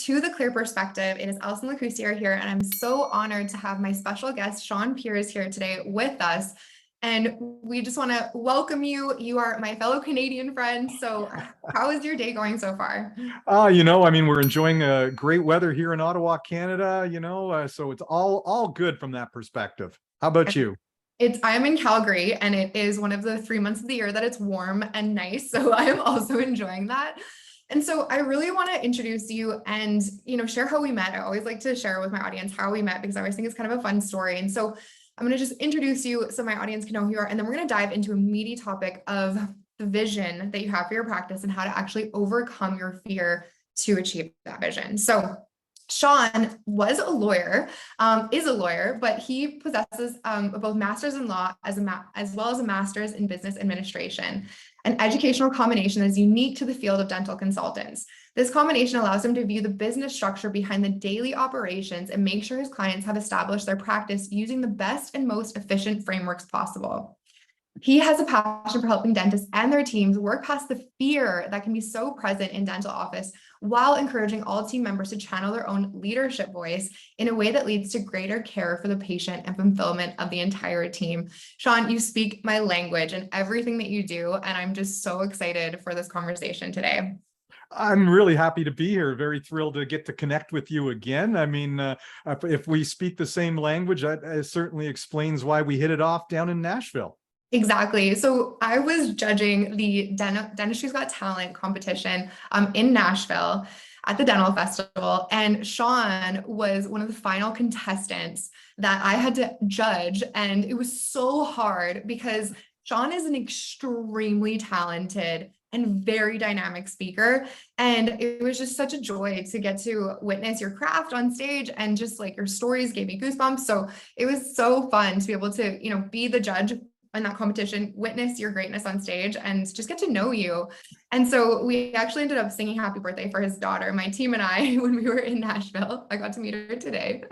to The Clear Perspective. It is Alison Lacusier here, and I'm so honored to have my special guest, Shawn Peers, here today with us. And we just want to welcome you. You are my fellow Canadian friend. So how is your day going so far? We're enjoying great weather here in Ottawa, Canada, so it's all good from that perspective. How about you? I'm in Calgary, and it is one of the 3 months of the year that it's warm and nice. So I'm also enjoying that. And so I really want to introduce you and, share how we met. I always like to share with my audience how we met because I always think it's kind of a fun story. And so I'm going to just introduce you so my audience can know who you are. And then we're going to dive into a meaty topic of the vision that you have for your practice and how to actually overcome your fear to achieve that vision. So Shawn was a lawyer, is a lawyer, but he possesses both master's in law as well as a master's in business administration, an educational combination that is unique to the field of dental consultants. This combination allows him to view the business structure behind the daily operations and make sure his clients have established their practice using the best and most efficient frameworks possible. He has a passion for helping dentists and their teams work past the fear that can be so present in dental office while encouraging all team members to channel their own leadership voice in a way that leads to greater care for the patient and fulfillment of the entire team. Shawn, you speak my language and everything that you do, and I'm just so excited for this conversation today. I'm really happy to be here. Very thrilled to get to connect with you again. If we speak the same language, that certainly explains why we hit it off down in Nashville. Exactly. So I was judging the Dentistry's Got Talent competition in Nashville at the Dental Festival, and Shawn was one of the final contestants that I had to judge, and it was so hard because Shawn is an extremely talented and very dynamic speaker, and it was just such a joy to get to witness your craft on stage, and just like your stories gave me goosebumps. So it was so fun to be able to, be the judge in that competition, witness your greatness on stage, and just get to know you. And so we actually ended up singing happy birthday for his daughter, my team and I, when we were in Nashville. I got to meet her today,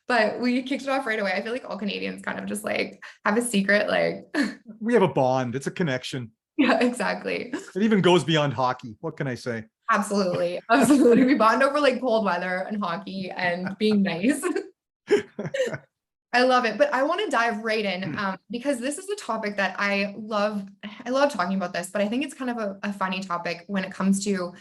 but we kicked it off right away. I feel like all Canadians kind of just like have a secret, like we have a bond. It's a connection. Yeah, exactly. It even goes beyond hockey. What can I say? Absolutely. Absolutely. We bond over like cold weather and hockey and being nice. I love it, but I want to dive right in because this is a topic that I love. I love talking about this, but I think it's kind of a funny topic when it comes to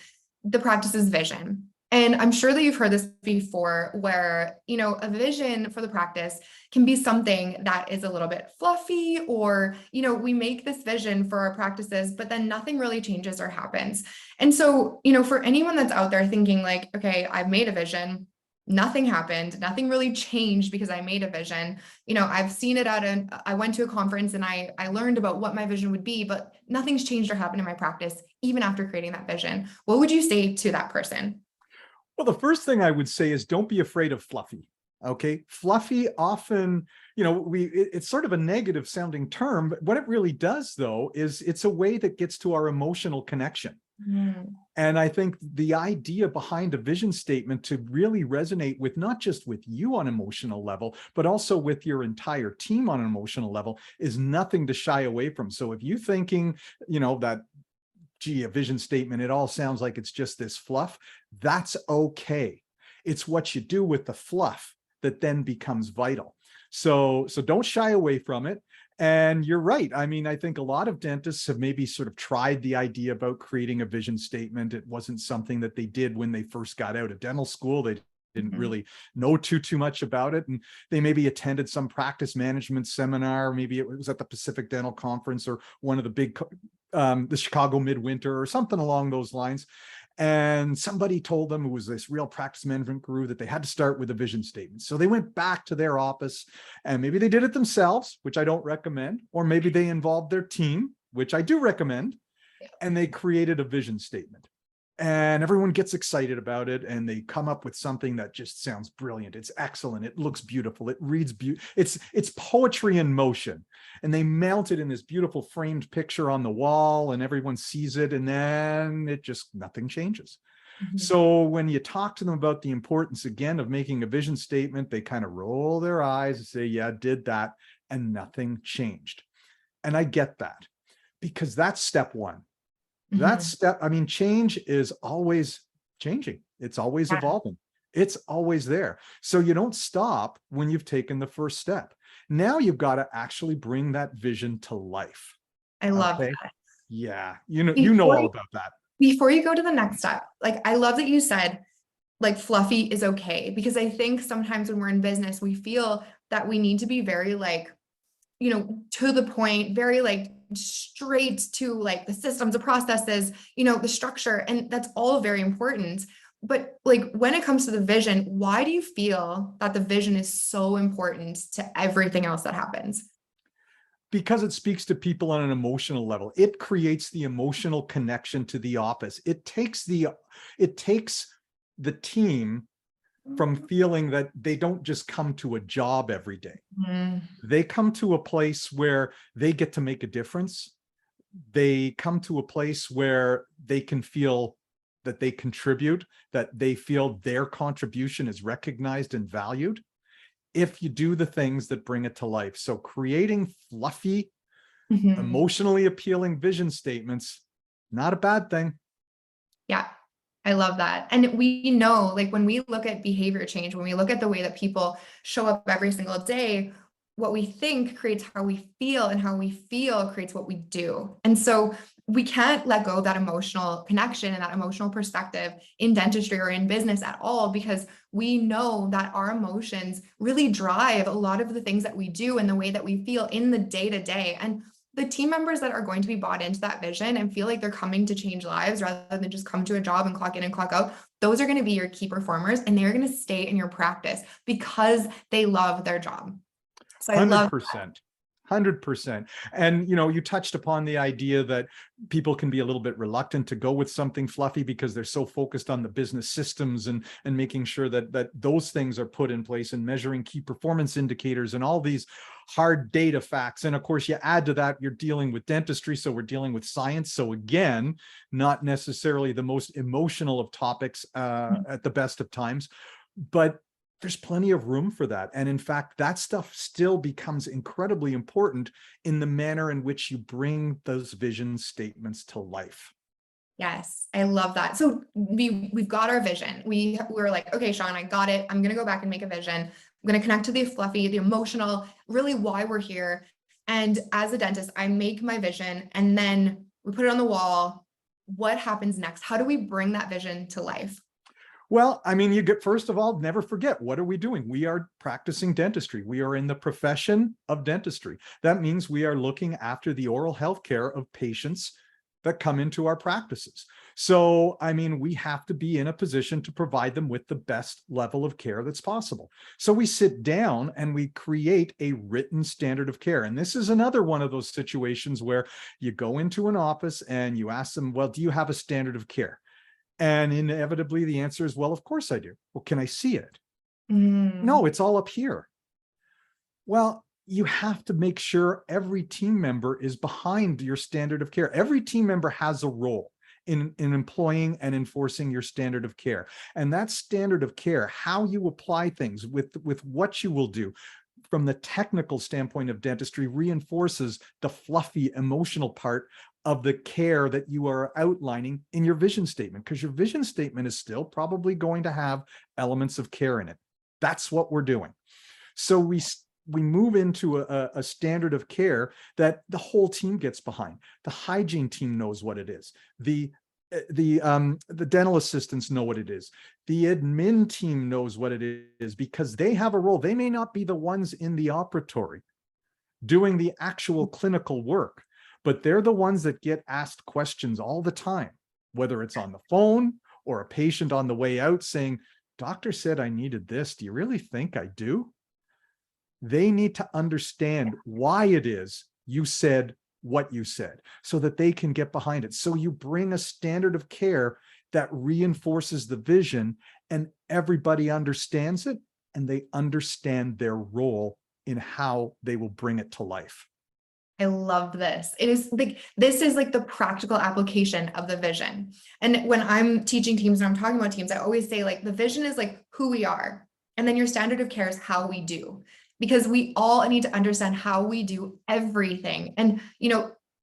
the practice's vision. And I'm sure that you've heard this before where, a vision for the practice can be something that is a little bit fluffy, or, we make this vision for our practices, but then nothing really changes or happens. And so, for anyone that's out there thinking like, okay, I've made a vision, nothing happened, nothing really changed because I made a vision. I've seen it I went to a conference and I learned about what my vision would be, but nothing's changed or happened in my practice, even after creating that vision. What would you say to that person? Well, the first thing I would say is don't be afraid of fluffy. Okay. Fluffy often, it's sort of a negative sounding term, but what it really does though, is it's a way that gets to our emotional connection. And I think the idea behind a vision statement to really resonate with not just with you on an emotional level, but also with your entire team on an emotional level is nothing to shy away from. So if you're thinking, that, gee, a vision statement, it all sounds like it's just this fluff, that's okay. It's what you do with the fluff that then becomes vital. So don't shy away from it. And you're right. I think a lot of dentists have maybe sort of tried the idea about creating a vision statement. It wasn't something that they did when they first got out of dental school. They didn't really know too much about it. And they maybe attended some practice management seminar. Maybe it was at the Pacific Dental Conference or one of the big, the Chicago Midwinter or something along those lines. And somebody told them, it was this real practice management guru, that they had to start with a vision statement. So they went back to their office and maybe they did it themselves, which I don't recommend, or maybe they involved their team, which I do recommend, and they created a vision statement. And everyone gets excited about it and they come up with something that just sounds brilliant. It's excellent. It looks beautiful. It reads it's poetry in motion. And they mount it in this beautiful framed picture on the wall and everyone sees it, and then nothing changes. So when you talk to them about the importance again of making a vision statement, they kind of roll their eyes and say, yeah, did that, and nothing changed. And I get that, because that's step one. That step, change is always changing. It's always Yeah, evolving. It's always there. So you don't stop when you've taken the first step. Now you've got to actually bring that vision to life. I love Okay. that. Yeah. You know Before all you, about that. before you go to the next step, like I love that you said like fluffy is okay, because I think sometimes when we're in business, we feel that we need to be very like, to the point, very like straight to like the systems, the processes, the structure, and that's all very important. But like when it comes to the vision, why do you feel that the vision is so important to everything else that happens? Because it speaks to people on an emotional level. It creates the emotional connection to the office. It takes the team from feeling that they don't just come to a job every day. Mm, They come to a place where they get to make a difference. They come to a place where they can feel that they contribute, that they feel their contribution is recognized and valued if you do the things that bring it to life. So creating fluffy, mhm. emotionally appealing vision statements, not a bad thing. Yeah, I love that. And we know, like, when we look at behavior change, when we look at the way that people show up every single day, what we think creates how we feel, and how we feel creates what we do. And so we can't let go of that emotional connection and that emotional perspective in dentistry or in business at all, because we know that our emotions really drive a lot of the things that we do and the way that we feel in the day to day. And the team members that are going to be bought into that vision and feel like they're coming to change lives rather than just come to a job and clock in and clock out, those are going to be your key performers, and they're going to stay in your practice because they love their job. So I love. 100%. 100%. And you touched upon the idea that people can be a little bit reluctant to go with something fluffy because they're so focused on the business systems and making sure that those things are put in place, and measuring key performance indicators and all these hard data facts. And of course, you add to that, you're dealing with dentistry, so we're dealing with science. So again, not necessarily the most emotional of topics at the best of times, but there's plenty of room for that. And in fact, that stuff still becomes incredibly important in the manner in which you bring those vision statements to life. Yes, I love that. So we've got our vision. We were like, okay, Shawn, I got it. I'm gonna go back and make a vision. I'm gonna connect to the fluffy, the emotional, really why we're here. And as a dentist, I make my vision and then we put it on the wall. What happens next? How do we bring that vision to life? Well, I mean, first of all, never forget, what are we doing? We are practicing dentistry. We are in the profession of dentistry. That means we are looking after the oral health care of patients that come into our practices. So, I mean, we have to be in a position to provide them with the best level of care that's possible. So we sit down and we create a written standard of care. And this is another one of those situations where you go into an office and you ask them, well, do you have a standard of care? And inevitably the answer is, well, of course I do. Well, can I see it? Mm, No, it's all up here. Well, you have to make sure every team member is behind your standard of care. Every team member has a role in employing and enforcing your standard of care. And that standard of care, how you apply things with what you will do from the technical standpoint of dentistry, reinforces the fluffy emotional part of the care that you are outlining in your vision statement, because your vision statement is still probably going to have elements of care in it. That's what we're doing. So we move into a standard of care that the whole team gets behind. The hygiene team knows what it is. The dental assistants know what it is. The admin team knows what it is, because they have a role. They may not be the ones in the operatory doing the actual clinical work, but they're the ones that get asked questions all the time, whether it's on the phone or a patient on the way out saying, doctor said I needed this. Do you really think I do? They need to understand why it is you said what you said, so that they can get behind it. So you bring a standard of care that reinforces the vision, and everybody understands it, and they understand their role in how they will bring it to life. I love this. It is like, this is like the practical application of the vision. And when I'm teaching teams and I'm talking about teams, I always say like the vision is like who we are. And then your standard of care is how we do, because we all need to understand how we do everything. And,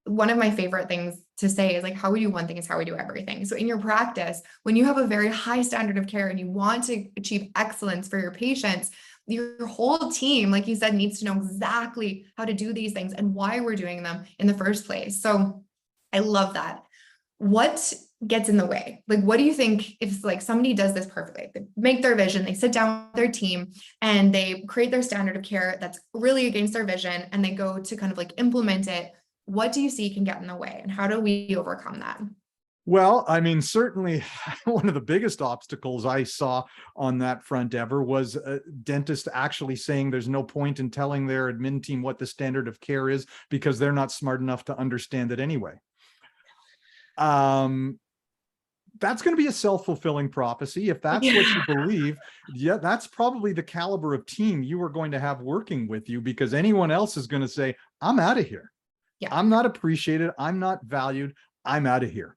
one of my favorite things to say is like, how we do one thing is how we do everything. So in your practice, when you have a very high standard of care and you want to achieve excellence for your patients, your whole team, like you said, needs to know exactly how to do these things and why we're doing them in the first place. So I love that. What gets in the way? Like, what do you think if like somebody does this perfectly? They make their vision, they sit down with their team and they create their standard of care that's really against their vision and they go to kind of like implement it. What do you see can get in the way and how do we overcome that? Well, I mean, certainly one of the biggest obstacles I saw on that front ever was a dentist actually saying there's no point in telling their admin team what the standard of care is because they're not smart enough to understand it anyway. That's going to be a self-fulfilling prophecy. If that's what you believe, yeah, that's probably the caliber of team you are going to have working with you, because anyone else is going to say, I'm out of here. Yeah. I'm not appreciated. I'm not valued. I'm out of here.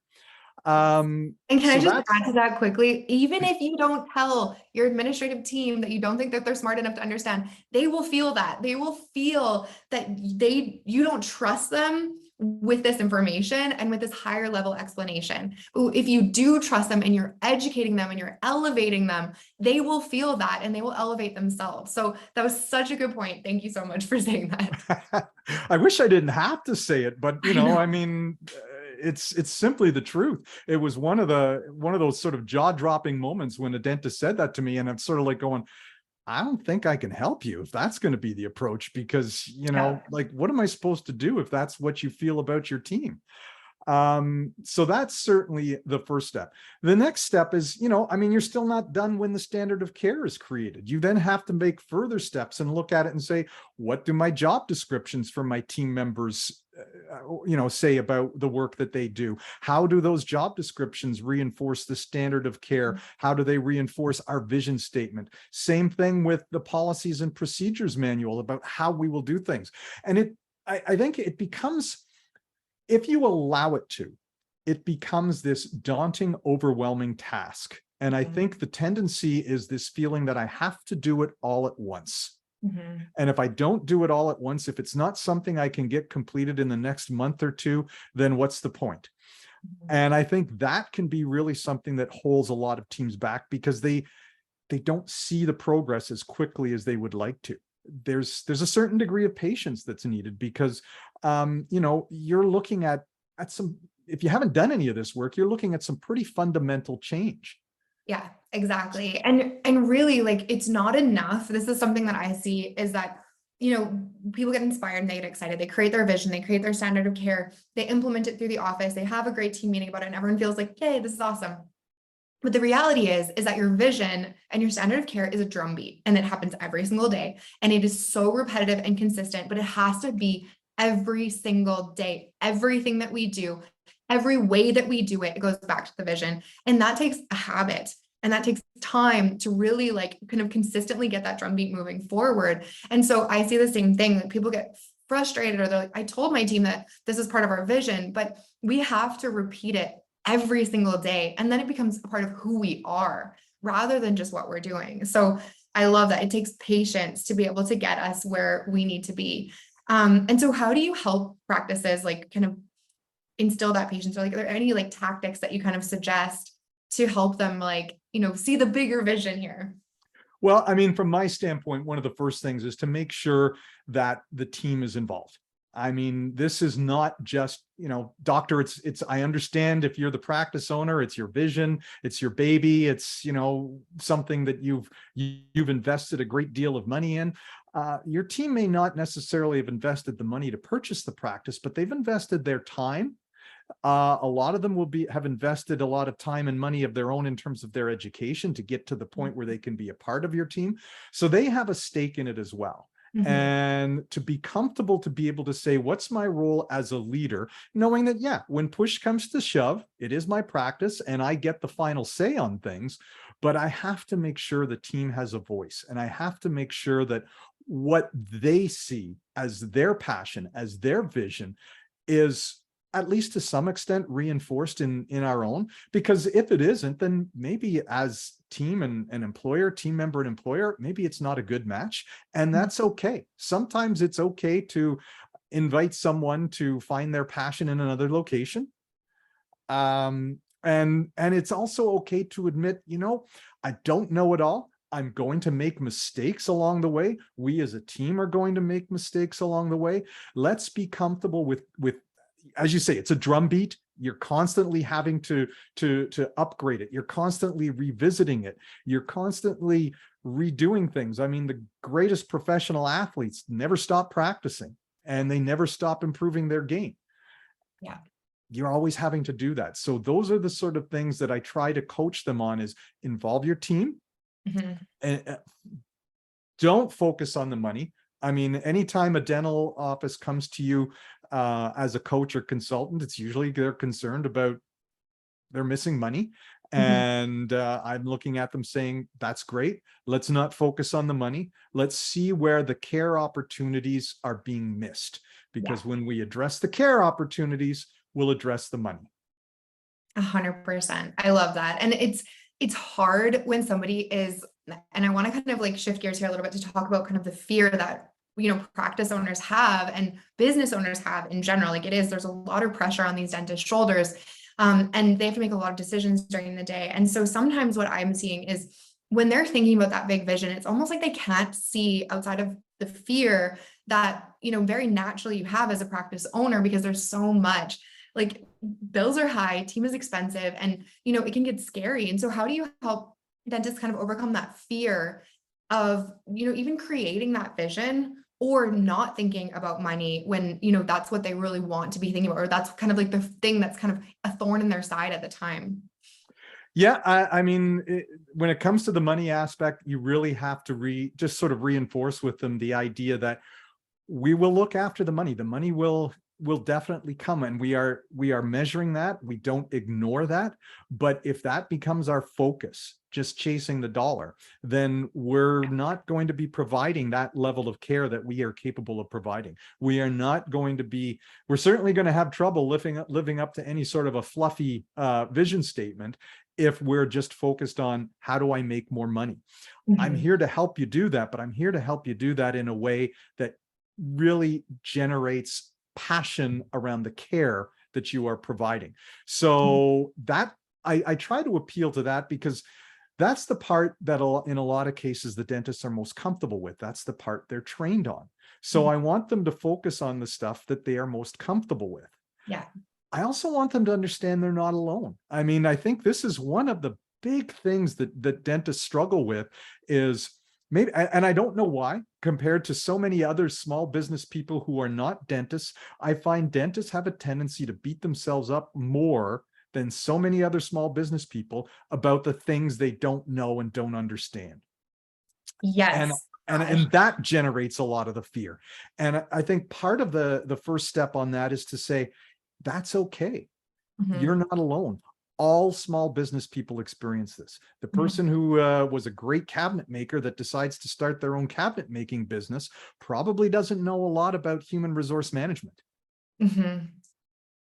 And can I So just add to that quickly? Even if you don't tell your administrative team that you don't think that they're smart enough to understand, they will feel that. They will feel that you don't trust them with this information and with this higher level explanation. If you do trust them and you're educating them and you're elevating them, they will feel that and they will elevate themselves. So that was such a good point. Thank you so much for saying that. I wish I didn't have to say it, but you know, I mean, it's simply the truth. It was one of those sort of jaw-dropping moments when a dentist said that to me, and I'm sort of like going, I don't think I can help you if that's going to be the approach, because, you know, like, what am I supposed to do if that's what you feel about your team? So that's certainly the first step. The next step is, you know, I mean, you're still not done when the standard of care is created. You then have to make further steps and look at it and say, what do my job descriptions for my team members, you know, say about the work that they do? How do those job descriptions reinforce the standard of care? How do they reinforce our vision statement? Same thing with the policies and procedures manual about how we will do things. And I think it becomes, if you allow it to, it becomes this daunting, overwhelming task. And I think the tendency is this feeling that I have to do it all at once. And if I don't do it all at once, if it's not something I can get completed in the next month or two, then what's the point? And I think that can be really something that holds a lot of teams back, because they don't see the progress as quickly as they would like to. There's a certain degree of patience that's needed, because you know, you're looking at some, if you haven't done any of this work, you're looking at some pretty fundamental change. Yeah, exactly. And really, like, it's not enough. This is something that I see is that, you know, people get inspired and they get excited. They create their vision, they create their standard of care, they implement it through the office, they have a great team meeting about it, and everyone feels like, yay, this is awesome. But the reality is that your vision and your standard of care is a drumbeat, and it happens every single day. And it is so repetitive and consistent, but it has to be every single day. Everything that we do, every way that we do it, it goes back to the vision. And that takes a habit. And that takes time to really like kind of consistently get that drumbeat moving forward. And so I see the same thing, that people get frustrated, or they're like, I told my team that this is part of our vision, but we have to repeat it every single day. And then it becomes a part of who we are rather than just what we're doing. So I love that. It takes patience to be able to get us where we need to be. And so how do you help practices like kind of instill that patience? Or like, are there any like tactics that you kind of suggest to help them, like, you know, see the bigger vision here? Well, I mean, from my standpoint, one of the first things is to make sure that the team is involved. I mean, this is not just, you know, doctor, it's, I understand if you're the practice owner, it's your vision, it's your baby, it's, you know, something that you've invested a great deal of money in. Your team may not necessarily have invested the money to purchase the practice, but they've invested their time. A lot of them will have invested a lot of time and money of their own in terms of their education to get to the point where they can be a part of your team. So they have a stake in it as well. And to be comfortable to be able to say, what's my role as a leader, knowing that, yeah, when push comes to shove, it is my practice and I get the final say on things, but I have to make sure the team has a voice, and I have to make sure that what they see as their passion, as their vision, is at least to some extent reinforced in our own. Because if it isn't, then maybe as team and employer, team member and employer, maybe it's not a good match, and that's okay. Sometimes it's okay to invite someone to find their passion in another location. And it's also okay to admit, I don't know it all. I'm going to make mistakes along the way. We as a team are going to make mistakes along the way. Let's be comfortable with, as you say, it's a drumbeat. You're constantly having to upgrade it. You're constantly revisiting it. You're constantly redoing things. I mean, the greatest professional athletes never stop practicing, and they never stop improving their game. Yeah. You're always having to do that. So those are the sort of things that I try to coach them on: is involve your team, and don't focus on the money. I mean, anytime a dental office comes to you as a coach or consultant, it's usually they're concerned about they're missing money. And I'm looking at them saying, that's great. Let's not focus on the money. Let's see where the care opportunities are being missed. Because when we address the care opportunities, we'll address the money. 100%. I love that. And it's hard when somebody is, and I want to kind of like shift gears here a little bit to talk about kind of the fear that, practice owners have and business owners have in general. Like there's a lot of pressure on these dentists' shoulders. And they have to make a lot of decisions during the day. And so sometimes what I'm seeing is when they're thinking about that big vision, it's almost like they can't see outside of the fear that, very naturally you have as a practice owner, because there's so much, like bills are high, team is expensive, and, it can get scary. And so how do you help dentists kind of overcome that fear of, even creating that vision, or not thinking about money when, that's what they really want to be thinking about, or that's kind of like the thing that's kind of a thorn in their side at the time? Yeah, I mean, when it comes to the money aspect, you really have to just sort of reinforce with them the idea that we will look after the money. The money will definitely come, and we are measuring that. We don't ignore that. But if that becomes our focus, just chasing the dollar, then we're not going to be providing that level of care that we are capable of providing. We are not going to be, we're certainly going to have trouble living up to any sort of a fluffy vision statement if we're just focused on how do I make more money. I'm here to help you do that, but I'm here to help you do that in a way that really generates passion around the care that you are providing. So that I try to appeal to that, because that's the part that in a lot of cases the dentists are most comfortable with. That's the part they're trained on. So I want them to focus on the stuff that they are most comfortable with. Yeah. I also want them to understand they're not alone. I mean, I think this is one of the big things that dentists struggle with, is maybe, and I don't know why, compared to so many other small business people who are not dentists, I find dentists have a tendency to beat themselves up more than so many other small business people about the things they don't know and don't understand. Yes. And that generates a lot of the fear. And I think part of the first step on that is to say, that's okay. You're not alone. All small business people experience this. The person who was a great cabinet maker that decides to start their own cabinet making business probably doesn't know a lot about human resource management.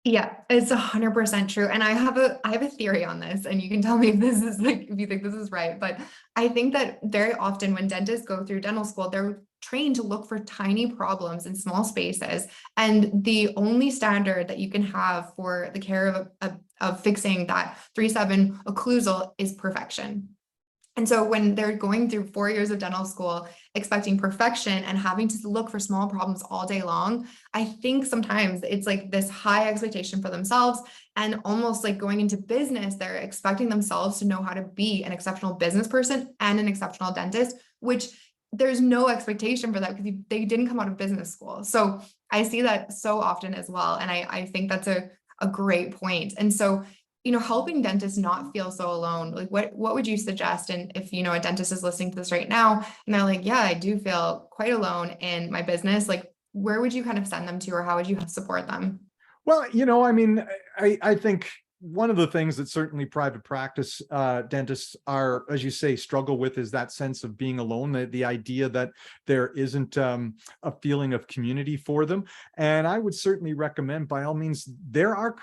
Yeah, it's 100% true. And I have a theory on this, and you can tell me if this is like, if you think this is right. But I think that very often when dentists go through dental school, they're trained to look for tiny problems in small spaces. And the only standard that you can have for the care of fixing that 3-7 occlusal is perfection. And so when they're going through 4 years of dental school, expecting perfection and having to look for small problems all day long, I think sometimes it's like this high expectation for themselves, and almost like going into business, they're expecting themselves to know how to be an exceptional business person and an exceptional dentist, which there's no expectation for that because they didn't come out of business school. So I see that so often as well. And I think that's a great point. And so, helping dentists not feel so alone, like what would you suggest? And if, a dentist is listening to this right now and they're like, yeah, I do feel quite alone in my business, like where would you kind of send them to, or how would you support them? Well, I mean, I think one of the things that certainly private practice dentists are, as you say, struggle with is that sense of being alone, the idea that there isn't a feeling of community for them. And I would certainly recommend, by all means, there are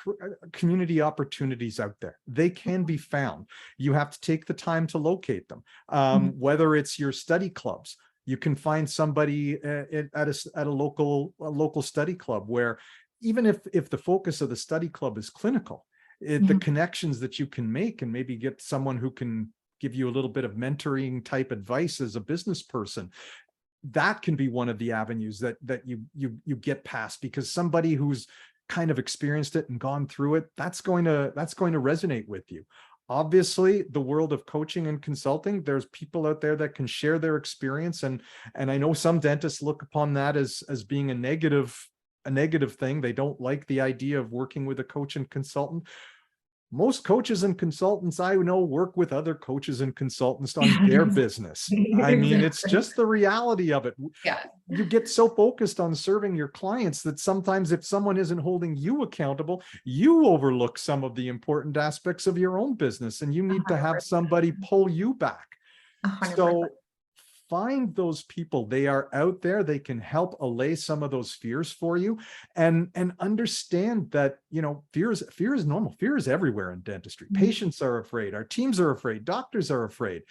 community opportunities out there. They can be found. You have to take the time to locate them, whether it's your study clubs. You can find somebody at a local study club where, even if the focus of the study club is clinical, the connections that you can make, and maybe get someone who can give you a little bit of mentoring type advice as a business person. That can be one of the avenues that you get past, because somebody who's kind of experienced it and gone through it, that's going to resonate with you. Obviously, the world of coaching and consulting, there's people out there that can share their experience, and I know some dentists look upon that as being a negative thing. They don't like the idea of working with a coach and consultant. Most coaches and consultants I know work with other coaches and consultants on their business. I mean, it's just the reality of it. Yeah. You get so focused on serving your clients that sometimes if someone isn't holding you accountable, you overlook some of the important aspects of your own business, and you need to have 100%. somebody pull you back. 100%. So find those people. They are out there. They can help allay some of those fears for you, and understand that, fear is normal. Fear is everywhere in dentistry. Patients are afraid. Our teams are afraid. Doctors are afraid.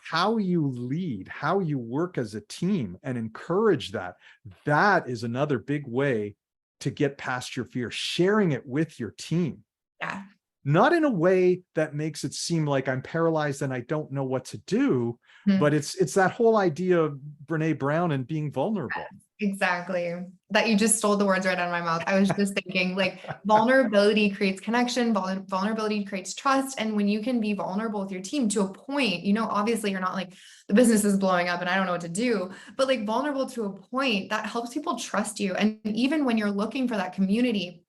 How you lead, how you work as a team and encourage that is another big way to get past your fear. Sharing it with your team. Yeah. Not in a way that makes it seem like I'm paralyzed and I don't know what to do, but it's that whole idea of Brene Brown and being vulnerable. Exactly. That you just stole the words right out of my mouth. I was just thinking, like, vulnerability creates connection, vulnerability creates trust. And when you can be vulnerable with your team to a point, obviously you're not like, the business is blowing up and I don't know what to do, but like vulnerable to a point that helps people trust you. And even when you're looking for that community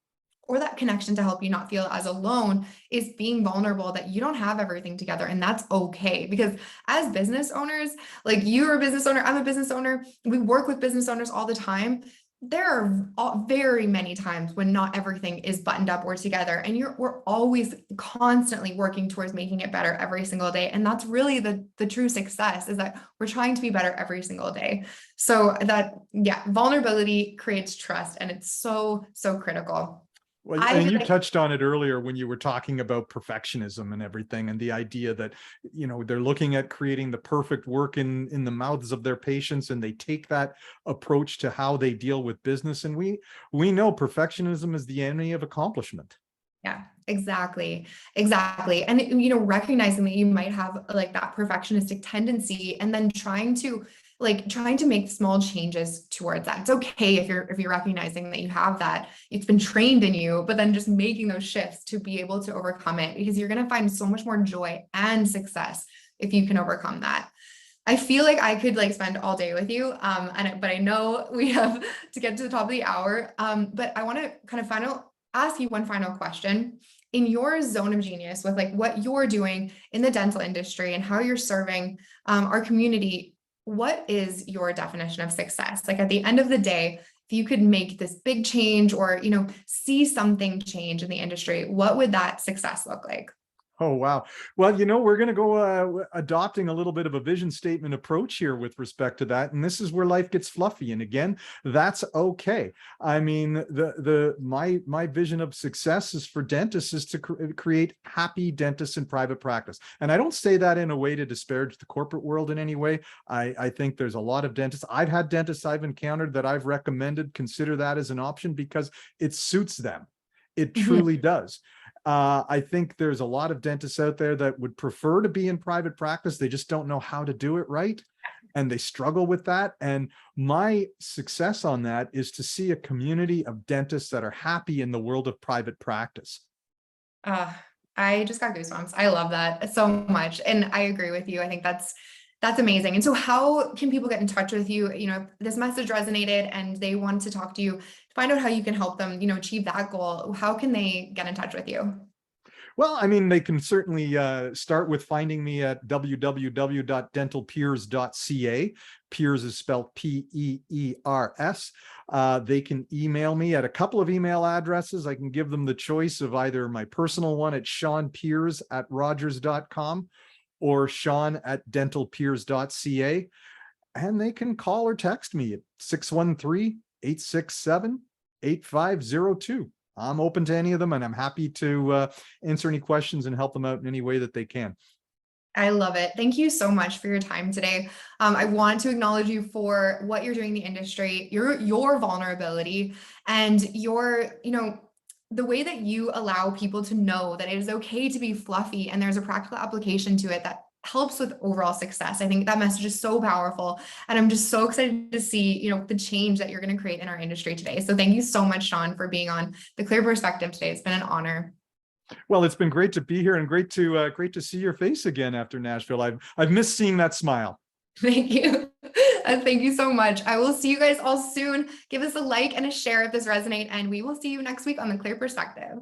or that connection to help you not feel as alone, is being vulnerable that you don't have everything together. And that's okay, because as business owners, like, you're a business owner, I'm a business owner, we work with business owners all the time. There are very many times when not everything is buttoned up or together, and we're always constantly working towards making it better every single day. And that's really the true success, is that we're trying to be better every single day. So that, yeah, vulnerability creates trust, and it's so, so critical. Well, and you touched on it earlier when you were talking about perfectionism and everything, and the idea that, they're looking at creating the perfect work in the mouths of their patients, and they take that approach to how they deal with business. And we know perfectionism is the enemy of accomplishment. Yeah, exactly. Exactly. And, recognizing that you might have like that perfectionistic tendency, and then trying to make small changes towards that. It's okay if you're recognizing that you have that, it's been trained in you, but then just making those shifts to be able to overcome it, because you're going to find so much more joy and success if you can overcome that. I feel like I could spend all day with you, but I know we have to get to the top of the hour. But I want to kind of ask you one final question. In your zone of genius, with what you're doing in the dental industry and how you're serving our community, what is your definition of success? Like, at the end of the day, if you could make this big change, or, see something change in the industry, what would that success look like? Oh, wow. Well, we're going to go adopting a little bit of a vision statement approach here with respect to that. And this is where life gets fluffy. And again, that's okay. I mean, my vision of success is for dentists is to create happy dentists in private practice. And I don't say that in a way to disparage the corporate world in any way. I think there's a lot of dentists. I've had dentists I've encountered that I've recommended consider that as an option because it suits them. It truly does. I think there's a lot of dentists out there that would prefer to be in private practice. They just don't know how to do it right, and they struggle with that. And my success on that is to see a community of dentists that are happy in the world of private practice. I just got goosebumps. I love that so much. And I agree with you. I think that's amazing. And so how can people get in touch with you? If this message resonated and they want to talk to you, find out how you can help them, achieve that goal. How can they get in touch with you? Well, I mean, they can certainly start with finding me at www.dentalpeers.ca. Peers is spelled Peers. They can email me at a couple of email addresses. I can give them the choice of either my personal one at shawnpeers@rogers.com or Shawn@dentalpeers.ca. And they can call or text me at 613-867-8502. I'm open to any of them, and I'm happy to answer any questions and help them out in any way that they can. I love it. Thank you so much for your time today. I want to acknowledge you for what you're doing in the industry, your vulnerability, and your, the way that you allow people to know that it is okay to be fluffy and there's a practical application to it that helps with overall success. I think that message is so powerful. And I'm just so excited to see, the change that you're going to create in our industry today. So thank you so much, Shawn, for being on The Clear Perspective today. It's been an honor. Well, it's been great to be here and great to see your face again after Nashville. I've missed seeing that smile. Thank you. Thank you so much. I will see you guys all soon. Give us a like and a share if this resonates, and we will see you next week on The Clear Perspective.